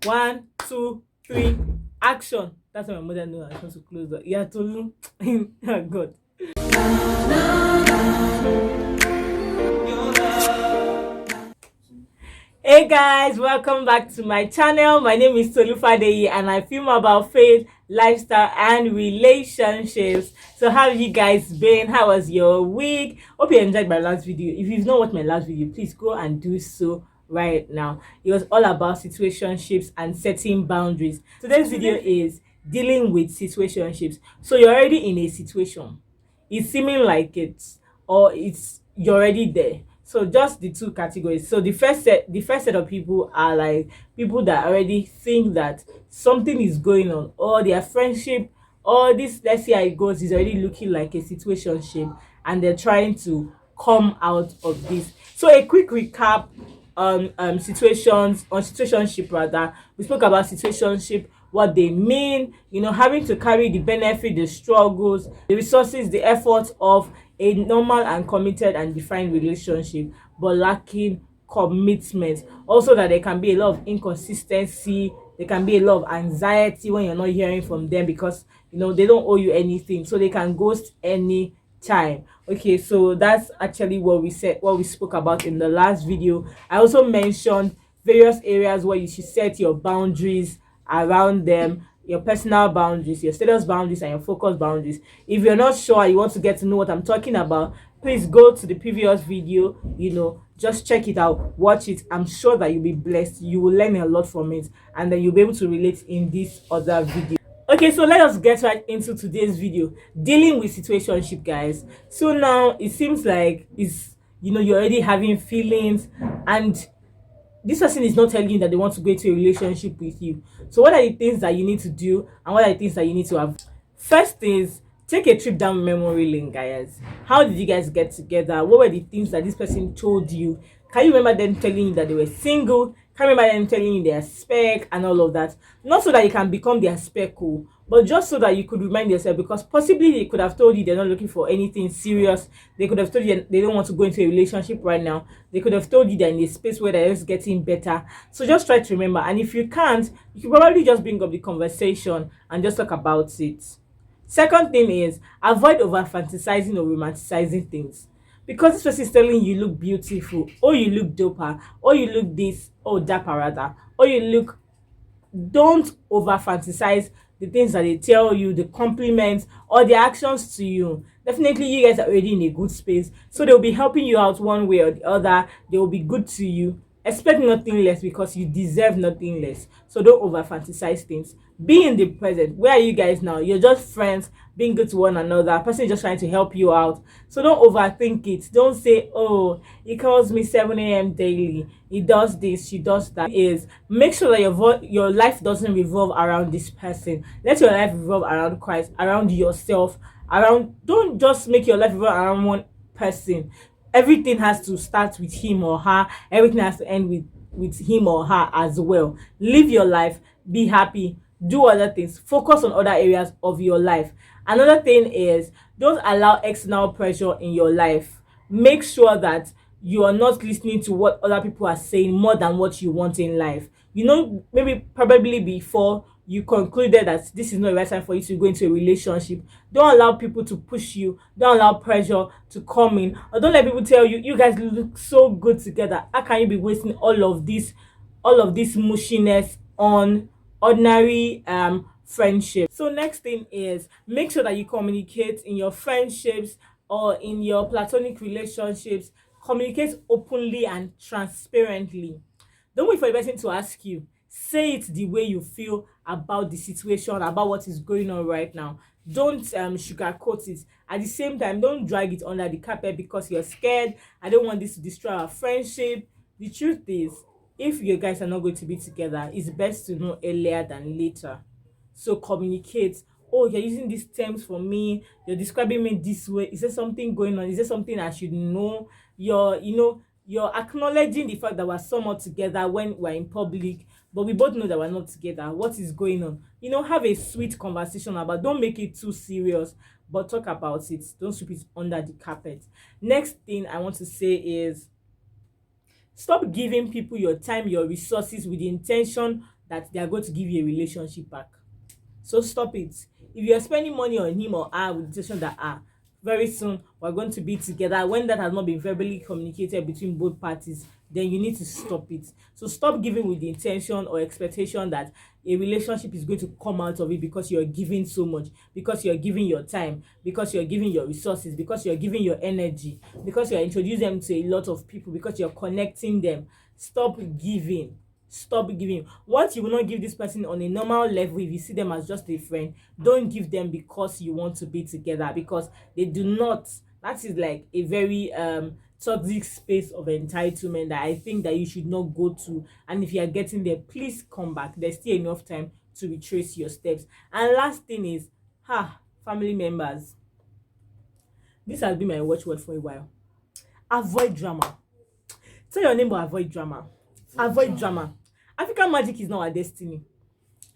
1, 2, 3, action. That's what my mother knows. I want to close the yeah to oh God. Hey guys, welcome back to my channel. My name is Tolufadeyi and I film about faith, lifestyle and relationships. So how have you guys been? How was your week? Hope you enjoyed my last video. If you've not watched my last video, please go and do so right now. It was all about situationships and setting boundaries. Today's video is dealing with situationships. So you're already in a situation. It's seeming like it's or you're already there. So just the two categories. So the first set of people are like people that already think that something is going on, or their friendship, or this, let's see how it goes, is already looking like a situationship and they're trying to come out of this. So a quick recap on situationship rather. We spoke about situationship, what they mean, having to carry the benefit, the struggles, the resources, the efforts of a normal and committed and defined relationship, but lacking commitment. Also that there can be a lot of inconsistency, there can be a lot of anxiety when you're not hearing from them because they don't owe you anything, so they can ghost any time. Okay, so that's actually what we spoke about in the last video. I also mentioned various areas where you should set your boundaries around them, your personal boundaries, your status boundaries and your focus boundaries. If you're not sure, you want to get to know what I'm talking about, please go to the previous video, just check it out, watch it. I'm sure that you'll be blessed, you will learn a lot from it, and then you'll be able to relate in this other video. Okay, so let us get right into today's video, dealing with situationship, guys. So now it seems like you're already having feelings and this person is not telling you that they want to go into a relationship with you. So what are the things that you need to do and what are the things that you need to have? First is take a trip down memory lane, guys. How did you guys get together? What were the things that this person told you? Can you remember them telling you that they were single? Can you remember them telling you their spec and all of that? Not so that you can become their spec, but just so that you could remind yourself, because possibly they could have told you they're not looking for anything serious. They could have told you they don't want to go into a relationship right now. They could have told you they're in a space where they're just getting better. So just try to remember, and if you can't, you can probably just bring up the conversation and just talk about it. Second thing is avoid over fantasizing or romanticizing things, because this person is telling you look beautiful, or you look doper, or you look this, or dapper rather, or you look. Don't over fantasize the things that they tell you, the compliments or the actions to you. Definitely you guys are already in a good space, so they'll be helping you out one way or the other. They will be good to you. Expect nothing less, because you deserve nothing less. So don't over fantasize things. Be in the present. Where are you guys now? You're just friends being good to one another. Person is just trying to help you out, so don't overthink it. Don't say, oh, he calls me 7 a.m. daily, he does this, she does that. Is make sure that your life doesn't revolve around this person. Let your life revolve around Christ, around yourself, around. Don't just make your life revolve around one person. Everything has to start with him or her. Everything has to end with him or her as well. Live your life, be happy, do other things, focus on other areas of your life. Another thing is don't allow external pressure in your life. Make sure that you are not listening to what other people are saying more than what you want in life. Maybe probably before you concluded that this is not the right time for you to go into a relationship, don't allow people to push you, don't allow pressure to come in, or don't let people tell you, you guys look so good together, how can you be wasting all of this mushiness on ordinary friendship. So next thing is make sure that you communicate in your friendships or in your platonic relationships. Communicate openly and transparently. Don't wait for the person to ask you. Say it the way you feel about the situation, about what is going on right now. Don't sugarcoat it. At the same time, don't drag it under the carpet because you're scared. I don't want this to destroy our friendship. The truth is, if you guys are not going to be together, it's best to know earlier than later. So communicate. Oh, you're using these terms for me, you're describing me this way, is there something going on, is there something I should know? You're acknowledging the fact that we're somewhat together when we're in public, but we both know that we're not together. What is going on? Have a sweet conversation about. Don't make it too serious, but talk about it. Don't sweep it under the carpet. Next thing I want to say is stop giving people your time, your resources with the intention that they are going to give you a relationship back. So stop it. If you're spending money on him or her with the intention that very soon we're going to be together, when that has not been verbally communicated between both parties, then you need to stop it. So stop giving with the intention or expectation that a relationship is going to come out of it, because you're giving so much, because you're giving your time, because you're giving your resources, because you're giving your energy, because you're introducing them to a lot of people, because you're connecting them. Stop giving. Stop giving. What you will not give this person on a normal level, if you see them as just a friend, don't give them because you want to be together, because they do not. That is like a very toxic space of entitlement that I think that you should not go to. And if you are getting there, please come back. There's still enough time to retrace your steps. And last thing is, family members, this has been my watchword for a while. Avoid drama. Tell your neighbor, avoid drama. Avoid drama. African magic is not our destiny.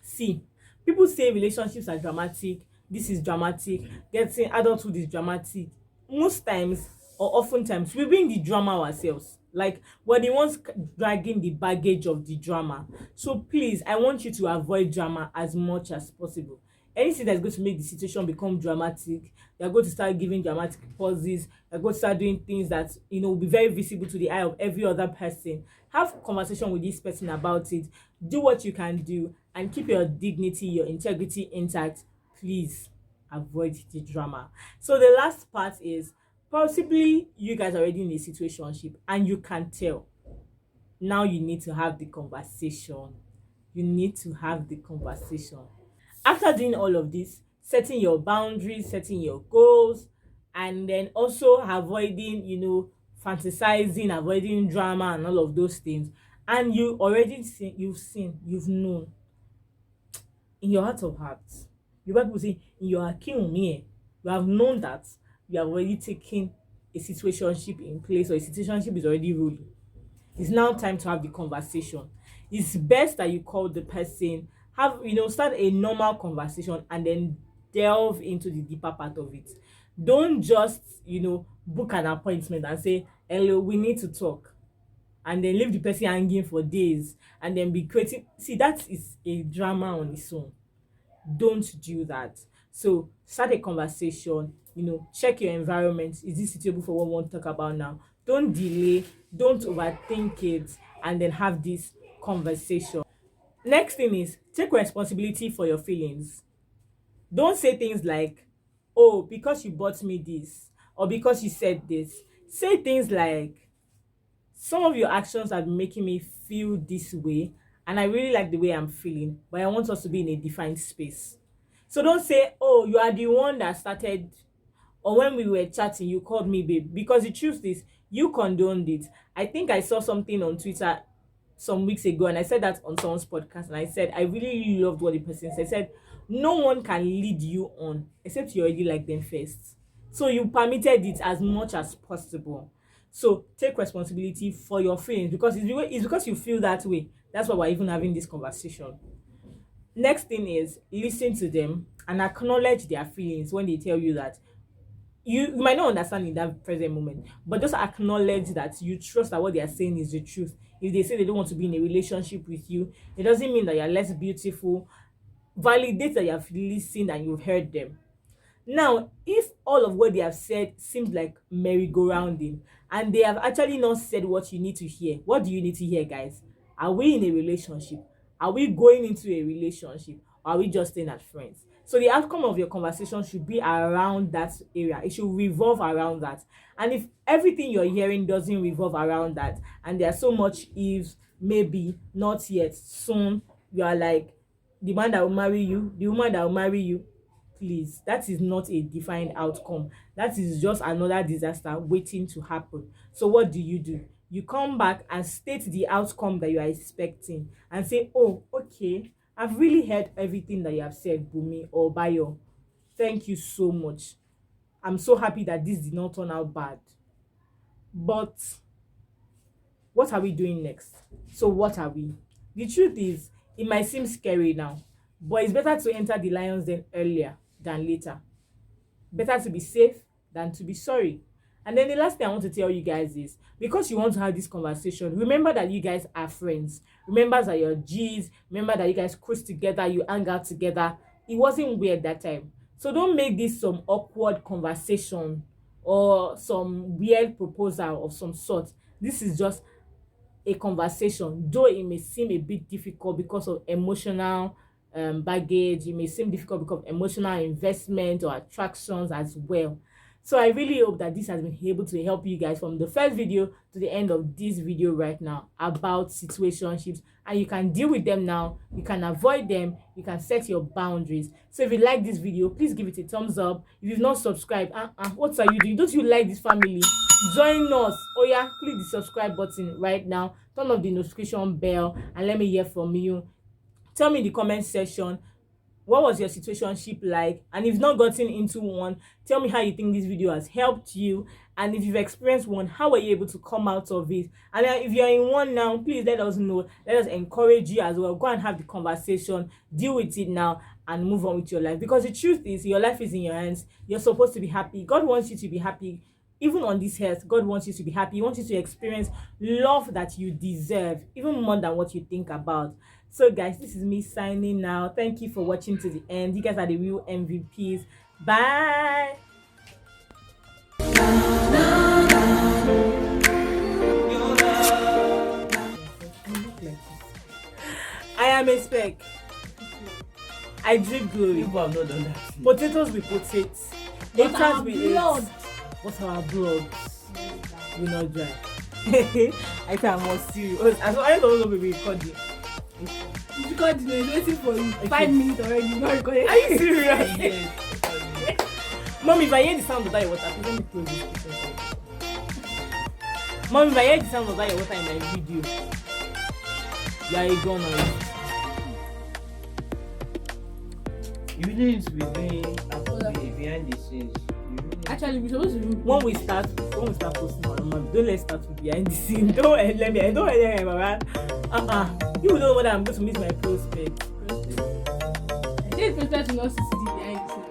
See, people say relationships are dramatic, this is dramatic, getting adulthood is dramatic. Most times, or oftentimes, we bring the drama ourselves. Like, we're the ones dragging the baggage of the drama. So please, I want you to avoid drama as much as possible. Anything that's going to make the situation become dramatic, you're going to start giving dramatic pauses, you're going to start doing things that will be very visible to the eye of every other person. Have conversation with this person about it. Do what you can do and keep your dignity, your integrity intact. Please avoid the drama. So the last part is, possibly you guys are already in a situationship and you can tell. Now you need to have the conversation. You need to have the conversation. After doing all of this, setting your boundaries, setting your goals, and then also avoiding, fantasizing, avoiding drama and all of those things. And you already seen, you've known in your heart of hearts. The Bible say, in your akim, you have known that you have already taken a situationship in place, or a situationship is already ruling. It's now time to have the conversation. It's best that you call the person, start a normal conversation, and then delve into the deeper part of it. Don't just, book an appointment and say, hello, we need to talk, and then leave the person hanging for days, and then be creating. See, that is a drama on its own. Don't do that. So start a conversation, check your environment. Is this suitable for what we want to talk about now? Don't delay, don't overthink it, and then have this conversation. Next thing is, take responsibility for your feelings. Don't say things like, oh, because you bought me this, or because you said this. Say things like, some of your actions are making me feel this way, and I really like the way I'm feeling, but I want us to be in a defined space. So don't say, oh, you are the one that started, or when we were chatting you called me babe, because the truth is you condoned it. I think I saw something on Twitter some weeks ago, and I said that on someone's podcast, and I said I really loved what the person said. I said, no one can lead you on except you already like them first. So you permitted it as much as possible. So take responsibility for your feelings, because it's because you feel that way. That's why we're even having this conversation. Next thing is, listen to them and acknowledge their feelings when they tell you that you might not understand in that present moment, but just acknowledge that you trust that what they are saying is the truth. If they say they don't want to be in a relationship with you, it doesn't mean that you're less beautiful. Validate that you have listened and you've heard them. Now, if all of what they have said seems like merry-go-rounding, and they have actually not said what you need to hear, what do you need to hear, guys? Are we in a relationship? Are we going into a relationship? Or are we just staying as friends? So the outcome of your conversation should be around that area. It should revolve around that. And if everything you're hearing doesn't revolve around that, and there's so much ifs, maybe, not yet, soon, you are like, the man that will marry you, the woman that will marry you, please, that is not a defined outcome. That is just another disaster waiting to happen. So what do? You come back and state the outcome that you are expecting and say, oh, okay, I've really heard everything that you have said, Bumi or Bayo. Thank you so much. I'm so happy that this did not turn out bad. But what are we doing next? So what are we? The truth is, it might seem scary now, but it's better to enter the lion's den earlier than later. Better to be safe than to be sorry. And then the last thing I want to tell you guys is, because you want to have this conversation, remember that you guys are friends. remembers that you're G's, remember that you guys cruise together, you hang out together. It wasn't weird that time. So don't make this some awkward conversation or some weird proposal of some sort. This is just a conversation, though it may seem a bit difficult because of emotional baggage. It may seem difficult because of emotional investment or attractions as well. So I really hope that this has been able to help you guys from the first video to the end of this video right now about situationships, and you can deal with them now, you can avoid them, you can set your boundaries. So if you like this video, please give it a thumbs up. If you've not subscribed, what are you doing? Don't you like this family? Join us. Oh yeah, click the subscribe button right now, turn off the notification bell, and let me hear from you. Tell me in the comment section, what was your situationship like? And if you've not gotten into one, tell me how you think this video has helped you. And if you've experienced one, how were you able to come out of it? And if you're in one now, please let us know. Let us encourage you as well. Go and have the conversation, deal with it now, and move on with your life. Because the truth is, your life is in your hands. You're supposed to be happy. God wants you to be happy. Even on this earth, God wants you to be happy. He wants you to experience love that you deserve, even more than what you think about. So guys, this is me signing now. Thank you for watching to the end. You guys are the real MVPs. Bye. I am a speck. I drip glory. People have not done that. Potatoes with potatoes. But our blood. But our blood will not dry. I think I'm more serious. As I don't know, baby, recording. Because it's waiting for you. Okay. 5 minutes already. Not recording. Are you serious? Yes. Mommy, if I hear the sound of that water, please let me close this. Mommy, if I hear the sound of that water in my video, you are a goner. You really need to be doing behind the scenes. Actually, we're supposed to do when we start posting on Mom, don't let's start with behind the scene. Don't let me you don't know whether I'm going to miss my prospect. I think it's better to not see behind the scene.